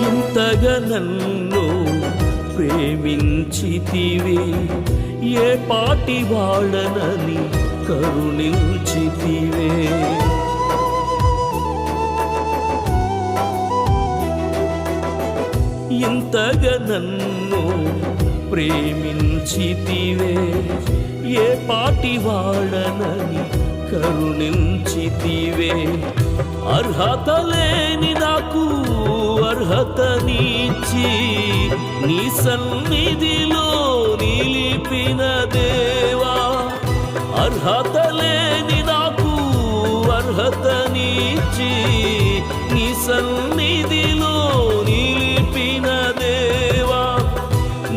ఇంతగా నన్ను ప్రేమించితివే, ఏ పాటి వాడనని కరుణించితివే. ఇంతగా నన్ను ప్రేమించితివే, ఏ పాటి వాడనని కరుణించితివే. అర్హత లేని నాకు అర్హతనిచ్చి నీ సన్నిధిలో నిలిపిన దేవా. అర్హత లేని నాకు అర్హతనిచ్చి నీ సన్నిధిలో నిలిపిన దేవా.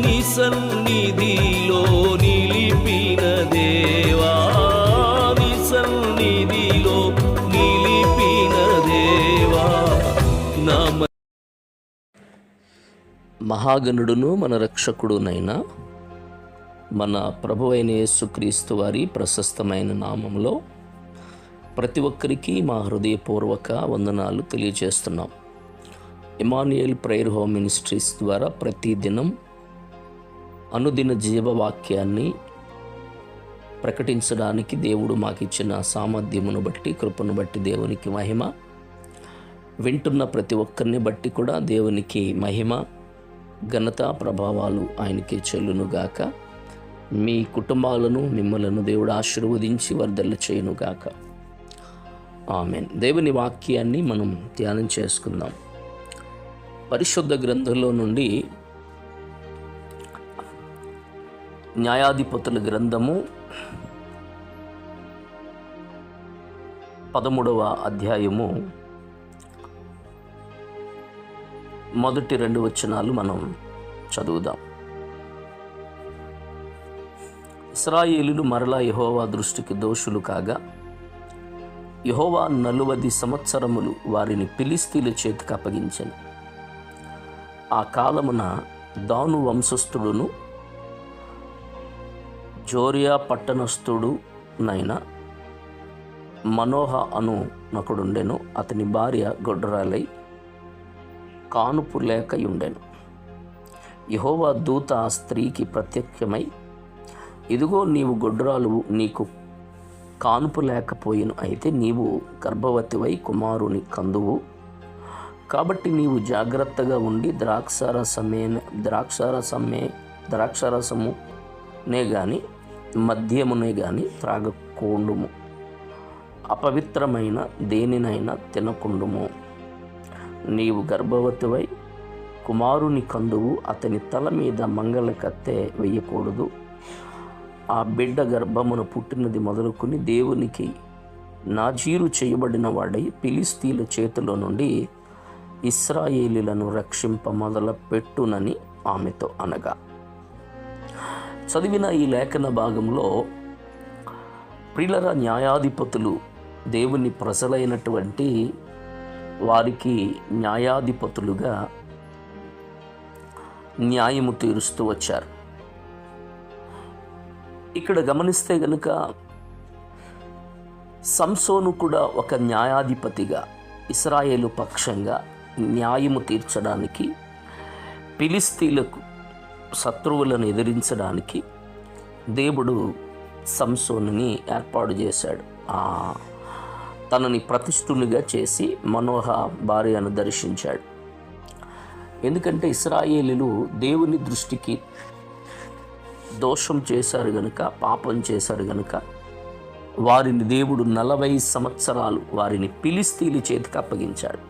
నీ సన్నిధిలో నిలిపిన దేవా, నీ సన్నిధిలో నిలిపిన దేవా. నా మహాగణుడును మన రక్షకుడునైన మన ప్రభువైన యేసుక్రీస్తు వారి ప్రశస్తమైన నామంలో ప్రతి ఒక్కరికి మా హృదయపూర్వక వందనాలు తెలియజేస్తున్నాం. ఇమాన్యుయల్ ప్రేయర్ హోమ్ మినిస్ట్రీస్ ద్వారా ప్రతిదినం అనుదిన జీవవాక్యాన్ని ప్రకటించడానికి దేవుడు మాకిచ్చిన సామర్థ్యమును బట్టి, కృపను బట్టి దేవునికి మహిమ. వింటున్న ప్రతి ఒక్కరిని బట్టి కూడా దేవునికి మహిమ, ఘనత, ప్రభావాలు ఆయనకే చెల్లునుగాక. మీ కుటుంబాలను, మిమ్మలను దేవుడు ఆశీర్వదించి వర్ధల్ల చేయునుగాక. ఆమెన్. దేవుని వాక్యాన్ని మనం ధ్యానం చేసుకుందాం. పరిశుద్ధ గ్రంథంలో నుండి న్యాయాధిపతుల గ్రంథము 13వ అధ్యాయము మొదటి 2 వచనాలు మనం చదువుదాం. ఇశ్రాయేలీయులు మరలా యెహోవా దృష్టికి దోషులు కాగా యెహోవా 40 సంవత్సరములు వారిని ఫిలిష్తీయుల చేతికి అప్పగించెను. ఆ కాలమున దాను వంశస్థుడును జోరియా పట్టణస్థుడు నైన మనోహ అను నకుడుండెను. అతని భార్య గొడ్రాలై కానుపు లేకయుండెను. యెహోవా దూత ఆ స్త్రీకి ప్రత్యక్షమై, ఇదిగో నీవు గొడ్రాలు, నీకు కానుపు లేకపోయిను, అయితే నీవు గర్భవతివై కుమారుని కందువు. కాబట్టి నీవు జాగ్రత్తగా ఉండి ద్రాక్షారసమునే గాని మద్యమునే గాని త్రాగకుండుము, అపవిత్రమైన దేనినైనా తినకుండుము. నీవు గర్భవతివై కుమారుని కందువు, అతని తల మీద మంగళ కత్తె వేయకూడదు. ఆ బిడ్డ గర్భమును పుట్టినది మొదలుకొని దేవునికి నాజీరు చేయబడిన వాడై ఫిలిష్తీయుల చేతిలో నుండి ఇశ్రాయేలీలను రక్షింప మొదలు పెట్టునని ఆమెతో అనగా. చదివిన ఈ లేఖన భాగంలో ప్రియులరా, న్యాయాధిపతులు దేవుని ప్రజలైనటువంటి వారికి న్యాయాధిపతులుగా న్యాయము తీరుస్తూ వచ్చారు. ఇక్కడ గమనిస్తే గనుక సంసోను కూడా ఒక న్యాయాధిపతిగా ఇశ్రాయేలు పక్షంగా న్యాయము తీర్చడానికి, ఫిలిష్తీయులకు శత్రువులను ఎదిరించడానికి దేవుడు సంసోనుని ఏర్పాటు చేశాడు. తనని ప్రతిష్ఠునిగా చేసి మనోహ భార్యను దర్శించాడు. ఎందుకంటే ఇశ్రాయేలీయులు దేవుని దృష్టికి దోషం చేశారు గనుక, పాపం చేశారు గనుక వారిని దేవుడు 40 సంవత్సరాలు వారిని ఫిలిష్తీయుల చేతికి అప్పగించాడు.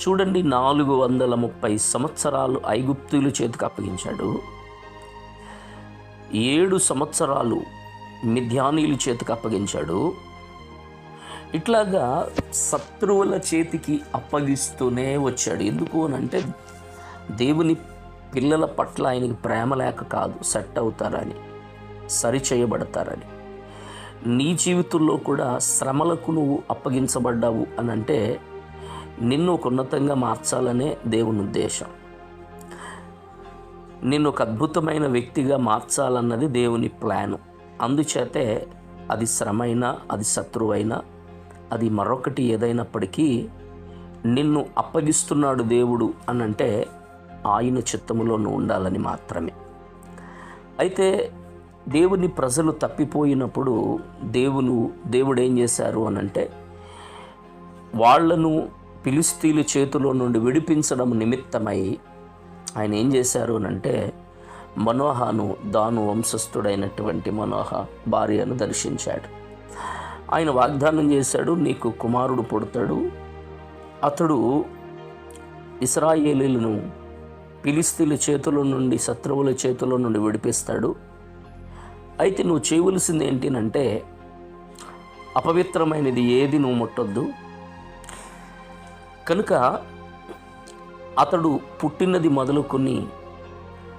చూడండి, 430 సంవత్సరాలు ఐగుప్తీయుల చేతికి అప్పగించాడు. 7 సంవత్సరాలు మిద్యానీయుల చేతికి అప్పగించాడు. ఇట్లాగా శత్రువుల చేతికి అప్పగిస్తూనే వచ్చాడు. ఎందుకు అనంటే దేవుని పిల్లల పట్ల ఆయనకి ప్రేమ లేక కాదు, సెట్ అవుతారని, సరిచేయబడతారని. నీ జీవితంలో కూడా శ్రమలకు నువ్వు అప్పగించబడ్డావు అని అంటే నిన్ను ఒక ఉన్నతంగా మార్చాలనే దేవుని ఉద్దేశం. నిన్ను ఒక అద్భుతమైన వ్యక్తిగా మార్చాలన్నది దేవుని ప్లాను. అందుచేతే అది శ్రమైనా, అది శత్రువైనా, అది మరొకటి ఏదైనప్పటికీ నిన్ను అప్పగిస్తున్నాడు దేవుడు అని అంటే ఆయన చిత్తములో నువ్వు ఉండాలని మాత్రమే. అయితే దేవుని ప్రజలు తప్పిపోయినప్పుడు దేవుడు ఏం చేశారు అని అంటే వాళ్లను ఫిలిష్తీయుల చేతిలో నుండి విడిపించడం నిమిత్తమై ఆయన ఏం చేశారు అని అంటే మనోహను, దాను వంశస్థుడైనటువంటి మనోహ భార్యను దర్శించాడు. ఆయన వాగ్దానం చేశాడు, నీకు కుమారుడు పుడతాడు, అతడు ఇశ్రాయేలీయులను ఫిలిష్తీయుల చేతుల నుండి, శత్రువుల చేతుల నుండి విడిపిస్తాడు. అయితే నువ్వు చేయవలసింది ఏంటినంటే అపవిత్రమైనది ఏది నువ్వు ముట్టొద్దు. కనుక అతడు పుట్టినది మొదలుకొని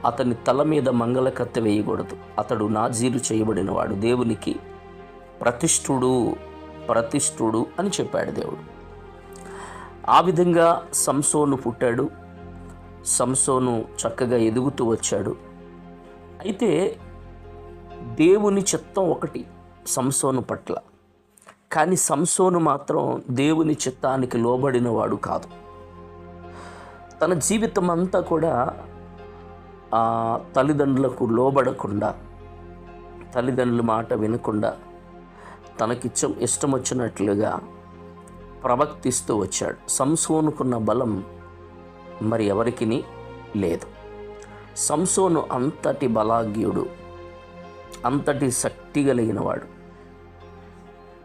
అతని తల మీద మంగళకత్తె వేయకూడదు. అతడు నాజీరు చేయబడినవాడు, దేవునికి ప్రతిష్ఠుడు అని చెప్పాడు దేవుడు. ఆ విధంగా సంసోను పుట్టాడు. సంసోను చక్కగా ఎదుగుతూ వచ్చాడు. అయితే దేవుని చిత్తం ఒకటి సంసోను పట్ల, కానీ సంసోను మాత్రం దేవుని చిత్తానికి లోబడినవాడు కాదు. తన జీవితం అంతా కూడా తల్లిదండ్రులకు లోబడకుండా, తల్లిదండ్రుల మాట వినకుండా ఇష్టం వచ్చినట్లుగా ప్రవర్తిస్తూ వచ్చాడు. సంసోనుకున్న బలం మరి ఎవరికి లేదు. సంసోను అంతటి బలాఢ్యుడు, అంతటి శక్తి కలిగినవాడు.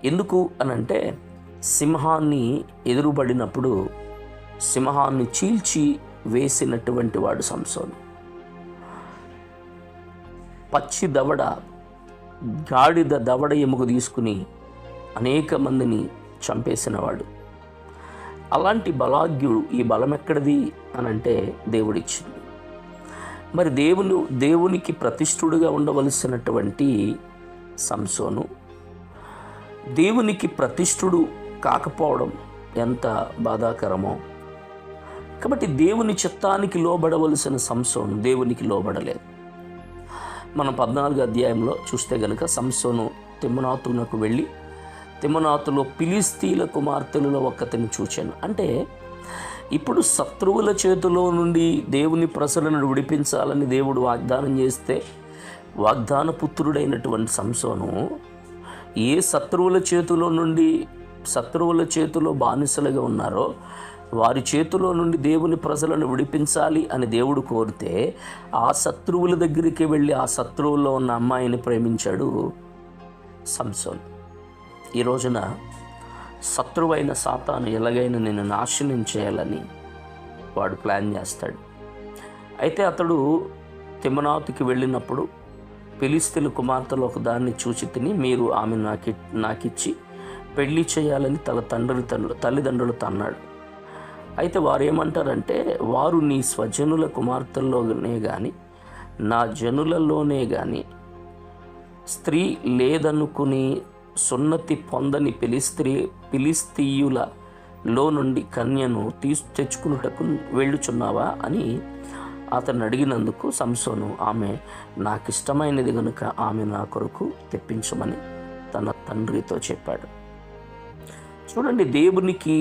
ఎందుకు అనంటే సింహాన్ని ఎదురుబడినప్పుడు సింహాన్ని చీల్చి వేసినటువంటి వాడు సంసోను. పచ్చి దవడ, గాడిద దవడ ఎముక తీసుకుని అనేక మందిని చంపేసినవాడు. అలాంటి బలాఢ్యుడు. ఈ బలం ఎక్కడిది అనంటే దేవుడిచ్చింది. మరి దేవునికి ప్రతిష్ఠుడుగా ఉండవలసినటువంటి సంసోను దేవునికి ప్రతిష్ఠుడు కాకపోవడం ఎంత బాధాకరమో. కాబట్టి దేవుని చిత్తానికి లోబడవలసిన సంసోను దేవునికి లోబడలేదు. మనం 14వ అధ్యాయంలో చూస్తే గనుక సంసోను తిమ్నాతునకు వెళ్ళి తిమ్నాతులో ఫిలిష్తీయుల కుమార్తెలలో ఒక్కతిని చూచాను. అంటే ఇప్పుడు శత్రువుల చేతిలో నుండి దేవుని ప్రజలను విడిపించాలని దేవుడు వాగ్దానం చేస్తే వాగ్దాన పుత్రుడైనటువంటి సంసోను ఏ శత్రువుల చేతిలో బానిసలుగా ఉన్నారో వారి చేతిలో నుండి దేవుని ప్రజలను విడిపించాలి అని దేవుడు కోరితే ఆ శత్రువుల దగ్గరికి వెళ్ళి ఆ శత్రువుల్లో ఉన్న అమ్మాయిని ప్రేమించాడు సంసోను. ఈ రోజున శత్రువైన సాతాను ఎలాగైనా నేను నాశనం చేయాలని వాడు ప్లాన్ చేస్తాడు. అయితే అతడు తిమ్నాతుకి వెళ్ళినప్పుడు ఫిలిష్తీయుల కుమార్తెలు ఒక దాన్ని చూచి తిని, మీరు ఆమె నాకిచ్చి పెళ్లి చేయాలని తల్లిదండ్రులు తన్నాడు. అయితే వారు ఏమంటారంటే, వారు నీ స్వజనుల కుమార్తెల్లోనే కానీ నా జనులలోనే కానీ స్త్రీ లేదనుకుని సున్నతి పొందని ఫిలిష్తీయులలో నుండి కన్యను తెచ్చుకున్నటకు వెళ్ళుచున్నావా అని అతను అడిగినందుకు సంసోను, ఆమె నాకిష్టమైనది కనుక ఆమె నా కొరకు తెప్పించమని తన తండ్రితో చెప్పాడు. చూడండి, దేవునికి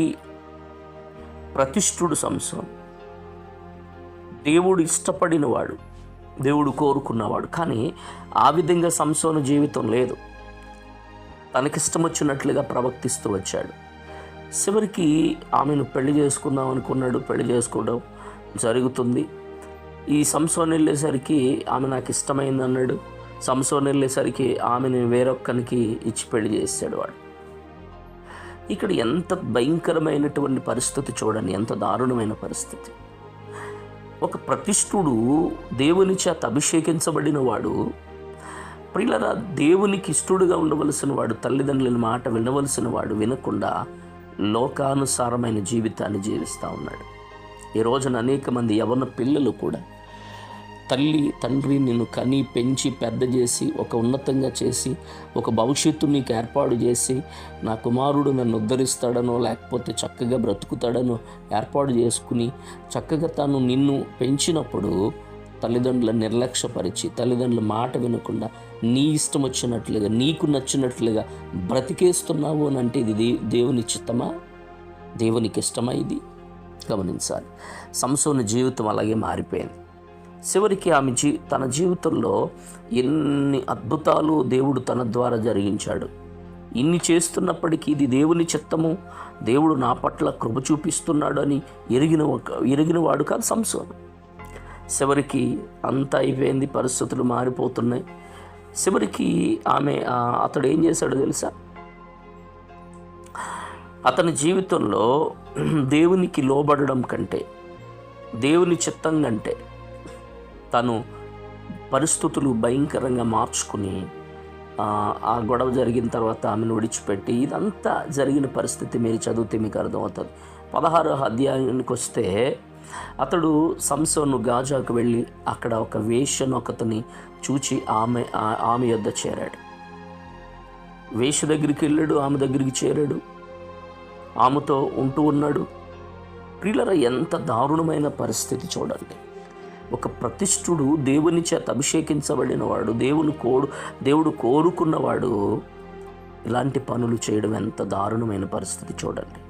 ప్రతిష్ఠుడు సంసోను. దేవుడు ఇష్టపడినవాడు, దేవుడు కోరుకున్నవాడు. కానీ ఆ విధంగా సంసోను జీవితం లేదు. తనకిష్టం వచ్చినట్లుగా ప్రవర్తిస్తూ వచ్చాడు. చివరికి ఆమెను పెళ్లి చేసుకుందాం అనుకున్నాడు. పెళ్లి చేసుకోవడం జరుగుతుంది. ఈ సంసోను వెళ్ళేసరికి ఆమె నాకు ఇష్టమైంది అన్నాడు. సంసోను వెళ్ళేసరికి ఆమెను వేరొక్కనికి ఇచ్చి పెళ్లి చేశాడు వాడు. ఇక్కడ ఎంత భయంకరమైనటువంటి పరిస్థితి చూడండి, ఎంత దారుణమైన పరిస్థితి. ఒక ప్రతిష్ఠుడు, దేవుని చేత అభిషేకించబడిన వాడు, ప్రియులారా, దేవునికి ఇష్టడుగా ఉండవలసిన వాడు, తల్లిదండ్రుల మాట వినవలసిన వాడు వినకుండా లోకానుసారమైన జీవితాన్ని జీవిస్తూ ఉన్నాడు. ఈ రోజున అనేక మంది యవ్వన పిల్లలు కూడా తల్లి తండ్రి నిన్ను కని పెంచి పెద్ద చేసి ఒక ఉన్నతంగా చేసి ఒక భవిష్యత్తు నీకు ఏర్పాటు చేసి నా కుమారుడు నన్ను ఉద్ధరిస్తాడనో లేకపోతే చక్కగా బ్రతుకుతాడనో ఏర్పాటు చేసుకుని చక్కగా తాను నిన్ను పెంచినప్పుడు తల్లిదండ్రులను నిర్లక్ష్యపరిచి తల్లిదండ్రుల మాట వినకుండా నీ ఇష్టం వచ్చినట్లుగా నీకు నచ్చినట్లుగా బ్రతికేస్తున్నావు అని అంటే ఇది దేవుని చిత్తమా? దేవునికి ఇష్టమా? ఇది గమనించాలి. సంసోను జీవితం అలాగే మారిపోయింది. చివరికి ఆమె తన జీవితంలో ఎన్ని అద్భుతాలు దేవుడు తన ద్వారా జరిగించాడు. ఇన్ని చేస్తున్నప్పటికీ ఇది దేవుని చిత్తము, దేవుడు నా పట్ల కృప చూపిస్తున్నాడు అని ఎరిగినవాడు కాదు సంసోను. చివరికి అంతా అయిపోయింది, పరిస్థితులు మారిపోతున్నాయి. చివరికి అతడు ఏం చేశాడో తెలుసా? అతని జీవితంలో దేవునికి లోబడడం కంటే, దేవుని చిత్తం కంటే తను పరిస్థితులు భయంకరంగా మార్చుకుని ఆ గొడవ జరిగిన తర్వాత ఆమెను విడిచిపెట్టి, ఇదంతా జరిగిన పరిస్థితి మీరు చదివితే మీకు అర్థమవుతుంది. 16వ అధ్యాయానికి వస్తే అతడు సంసోను గాజాకు వెళ్ళి అక్కడ ఒక వేశ్యను ఒకతని చూచి ఆమె యొద్ద చేరాడు. వేశ్య దగ్గరికి వెళ్ళాడు, ఆమె దగ్గరికి చేరాడు, ఆమెతో ఉంటూ ఉన్నాడు. ప్రియులరా, ఎంత దారుణమైన పరిస్థితి చూడండి. ఒక ప్రతిష్ఠుడు, దేవుని చేత అభిషేకించబడినవాడు, దేవుడు కోరుకున్నవాడు ఇలాంటి పనులు చేయడం ఎంత దారుణమైన పరిస్థితి చూడండి.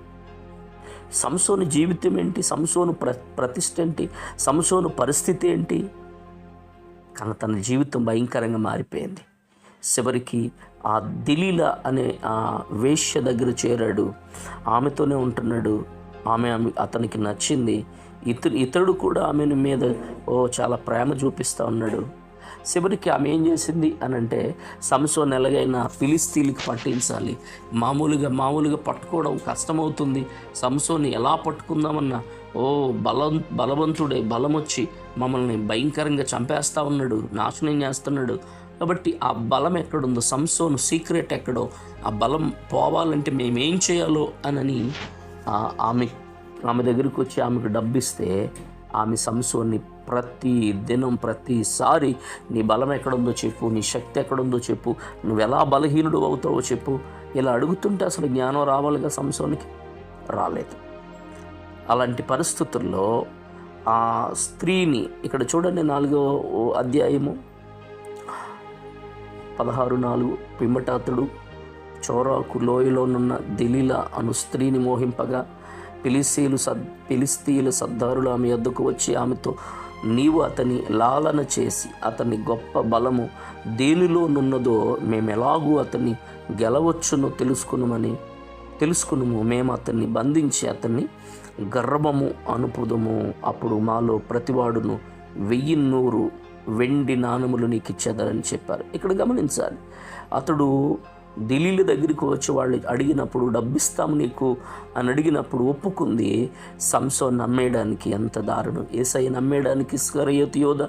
సంసోను జీవితం ఏంటి? సంసోను ప్రతిష్ఠ ఏంటి? సంసోను పరిస్థితి ఏంటి? కానీ తన జీవితం భయంకరంగా మారిపోయింది. చివరికి ఆ దిలీలా అనే ఆ వేశ్య దగ్గర చేరాడు, ఆమెతోనే ఉంటున్నాడు. ఆమె అతనికి నచ్చింది. ఇతడు కూడా ఆమె మీద చాలా ప్రేమ చూపిస్తూ ఉన్నాడు. చివరికి ఆమె ఏం చేసింది అని అంటే, సంసోను ఎలాగైనా ఫిలిస్తీన్లకు పట్టించాలి, మామూలుగా పట్టుకోవడం కష్టమవుతుంది, సంసోను ఎలా పట్టుకుందామన్నా బలవంతుడే బలం వచ్చి మమ్మల్ని భయంకరంగా చంపేస్తూ ఉన్నాడు, నాశనం చేస్తున్నాడు. కాబట్టి ఆ బలం ఎక్కడుందో, సంసోను సీక్రెట్ ఎక్కడో, ఆ బలం పోవాలంటే మేమేం చేయాలో అని ఆమె దగ్గరికి వచ్చి ఆమెకు డబ్బిస్తే, ఆమె సంసోన్ని ప్రతిసారి నీ బలం ఎక్కడుందో చెప్పు, నీ శక్తి ఎక్కడుందో చెప్పు, నువ్వు ఎలా బలహీనుడు అవుతావో చెప్పు, ఇలా అడుగుతుంటే అసలు జ్ఞానం రావాలిగా సంసోనికి? రాలేదు. అలాంటి పరిస్థితుల్లో ఆ స్త్రీని ఇక్కడ చూడండి, 4వ అధ్యాయము 16:4 పిమ్మట అతడు చోరాకు లోయలోనున్న దిలీలా అను స్త్రీని మోహింపగా ఫిలిస్తీయుల సర్దారులు ఆమె యొద్దకు వచ్చి ఆమెతో, నీవు అతని లాలన చేసి అతని గొప్ప బలము దేనిలోనున్నదో మేమెలాగూ అతన్ని గెలవచ్చునో తెలుసుకునుము. మేము అతన్ని బంధించి అతన్ని గర్భము అనుపుదము. అప్పుడు మాలో ప్రతివాడును 1100 వెండి నాణములు నీకు ఇచ్చేదారని చెప్పారు. ఇక్కడ గమనించాలి, అతడు దిలీల దగ్గరికి వచ్చి వాళ్ళు అడిగినప్పుడు, డబ్బిస్తాము నీకు అని అడిగినప్పుడు ఒప్పుకుంది. సంసోన్ నమ్మేయడానికి ఎంత దారుణం! యేసయ్య నమ్మేయడానికి ఇస్కరియోతు యోధ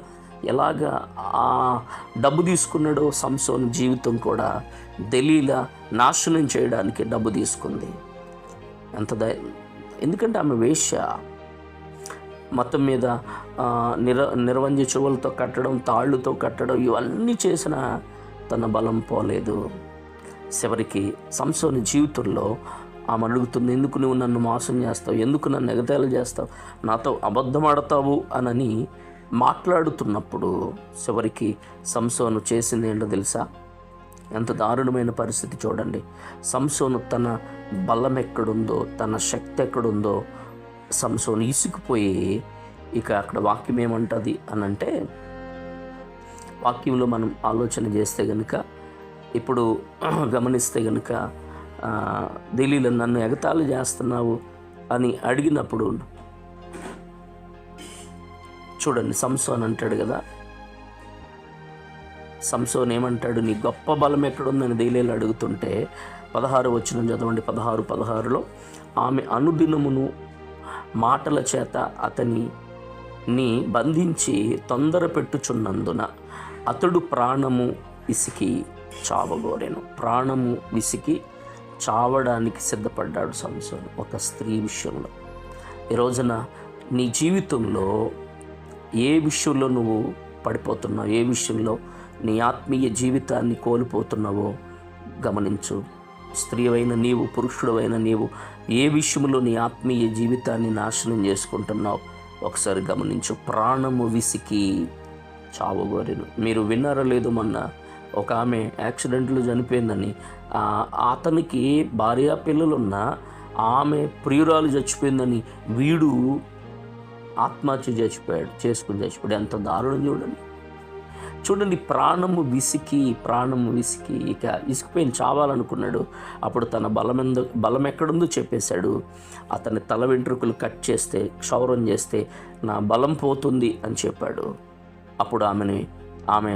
ఎలాగా ఆ డబ్బు తీసుకున్నాడో, సంసోన్ జీవితం కూడా దలీలా నాశనం చేయడానికి డబ్బు తీసుకుంది. ఎందుకంటే ఆమె వేశ్య. మొత్తం మీద నిర్వంజ చెవులతో కట్టడం, తాళ్ళుతో కట్టడం, ఇవన్నీ చేసిన తన బలం పోలేదు. చివరికి సంసోని జీవితంలో ఆమె అడుగుతుంది, ఎందుకు నువ్వు నన్ను మోసం చేస్తావు, ఎందుకు నన్ను ఎగతాళి చేస్తావు, నాతో అబద్ధం ఆడతావు అని మాట్లాడుతున్నప్పుడు చివరికి సంసోను చేసింది ఏంటో తెలుసా? ఎంత దారుణమైన పరిస్థితి చూడండి. సంసోను తన బలం ఎక్కడుందో, తన శక్తి ఎక్కడుందో సంసోను ఇసుకుపోయి, ఇక అక్కడ వాక్యం ఏమంటుంది అని అంటే, వాక్యంలో మనం ఆలోచన చేస్తే కనుక, ఇప్పుడు గమనిస్తే కనుక, దిలీలా నన్ను ఎగతాళి చేస్తున్నావు అని అడిగినప్పుడు చూడండి, సంసోన్ అంటాడు కదా, సంసోన్ ఏమంటాడు, నీ గొప్ప బలం ఎక్కడుందని దిలీలా అడుగుతుంటే 16 వచనం చదవండి. 16:16లో ఆమె అనుదినమును మాటల చేత అతనిని బంధించి తొందర పెట్టుచున్నందున అతడు ప్రాణము విసికి చావగోరెను. ప్రాణము విసికి చావడానికి సిద్ధపడ్డాడు సంసోను ఒక స్త్రీ విషయంలో. ఈ రోజున నీ జీవితంలో ఏ విషయంలో నువ్వు పడిపోతున్నావు, ఏ విషయంలో నీ ఆత్మీయ జీవితాన్ని కోల్పోతున్నావో గమనించు. స్త్రీ అయిన నీవు, పురుషుడైన నీవు ఏ విషయంలో నీ ఆత్మీయ జీవితాన్ని నాశనం చేసుకుంటున్నావు ఒకసారి గమనించు. ప్రాణము విసికి చావగోరెను. మీరు విన్నారో లేదో, మొన్న ఒక ఆమె యాక్సిడెంట్లో చనిపోయిందని, అతనికి భార్య పిల్లలున్నా ఆమె ప్రియురాలు చచ్చిపోయిందని వీడు ఆత్మహత్య చేసుకుని చచ్చిపోయాడు. ఎంత దారుణం చూడండి. ప్రాణము విసికి ఇక ఇసుకుపోయిన చావాలనుకున్నాడు. అప్పుడు తన బలం ఎక్కడుందో చెప్పేశాడు. అతని తల వెంట్రుకలు కట్ చేస్తే, క్షౌరం చేస్తే నా బలం పోతుంది అని చెప్పాడు. అప్పుడు ఆమె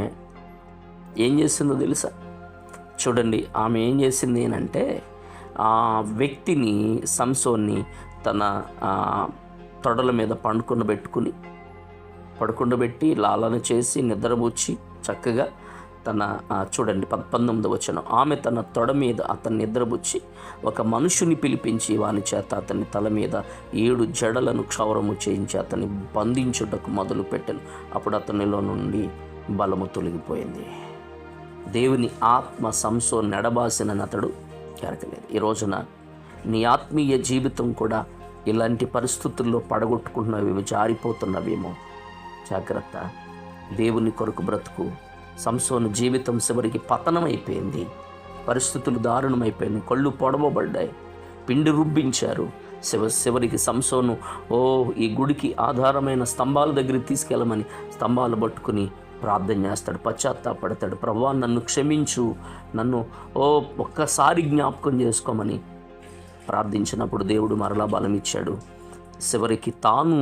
ఏం చేసిందో తెలుసా? చూడండి, ఆమె ఏం చేసింది అంటే ఆ వ్యక్తిని, సంసోన్ని తన తొడల మీద పడుకుండబెట్టి లాలన చేసి నిద్రపుచ్చి చక్కగా చూడండి 19వ వచనం, ఆమె తన తొడ మీద అతన్ని నిద్రపుచ్చి ఒక మనుషుని పిలిపించి వాని చేత అతని తల మీద 7 జడలను క్షౌరము చేయించి అతన్ని బంధించుటకు మొదలుపెట్టెను. అప్పుడు అతనిలో నుండి బలము తొలగిపోయింది. దేవుని ఆత్మ సంసోను నెడబాసినని అతడు ఎరగలేదు. ఈ రోజున నీ ఆత్మీయ జీవితం కూడా ఇలాంటి పరిస్థితుల్లో పడగొట్టుకుంటున్నవేమో, జారిపోతున్నవేమో, జాగ్రత్త. దేవుని కొరకు బ్రతుకు. సంసోను జీవితం చివరికి పతనమైపోయింది. పరిస్థితులు దారుణమైపోయింది. కళ్ళు పొడవబడ్డాయి, పిండి రుబ్బించారు. చివరికి సంసోను ఈ గుడికి ఆధారమైన స్తంభాల దగ్గరికి తీసుకెళ్ళమని స్తంభాలు పట్టుకుని ప్రార్థన చేస్తాడు, పశ్చాత్తాపడతాడు. ప్రభువా, నన్ను క్షమించు, నన్ను ఒక్కసారి జ్ఞాపకం చేసుకోమని ప్రార్థించినప్పుడు దేవుడు మరలా బలం ఇచ్చాడు. చివరికి తాను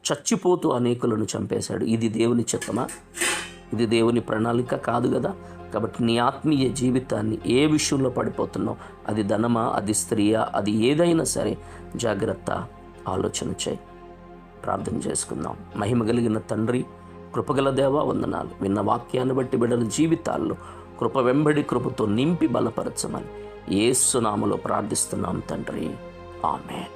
చచ్చిపోతూ అనేకులను చంపేశాడు. ఇది దేవుని చిత్తమా? ఇది దేవుని ప్రణాళిక కాదు కదా. కాబట్టి నీ ఆత్మీయ జీవితాన్ని ఏ విషయంలో పడిపోతున్నావు, అది ధనమా, అది స్త్రీయా, అది ఏదైనా సరే జాగ్రత్త, ఆలోచన చేయి. ప్రార్థన చేసుకుందాం. మహిమ కలిగిన తండ్రి, కృపగల దేవా, వందనాలు. విన్న వాక్యాన్ని బట్టి బిడ్డల జీవితాల్లో కృప వెంబడి కృపతో నింపి బలపరచమని యేసు నామములో ప్రార్థిస్తున్నాం తండ్రి. ఆమేన్.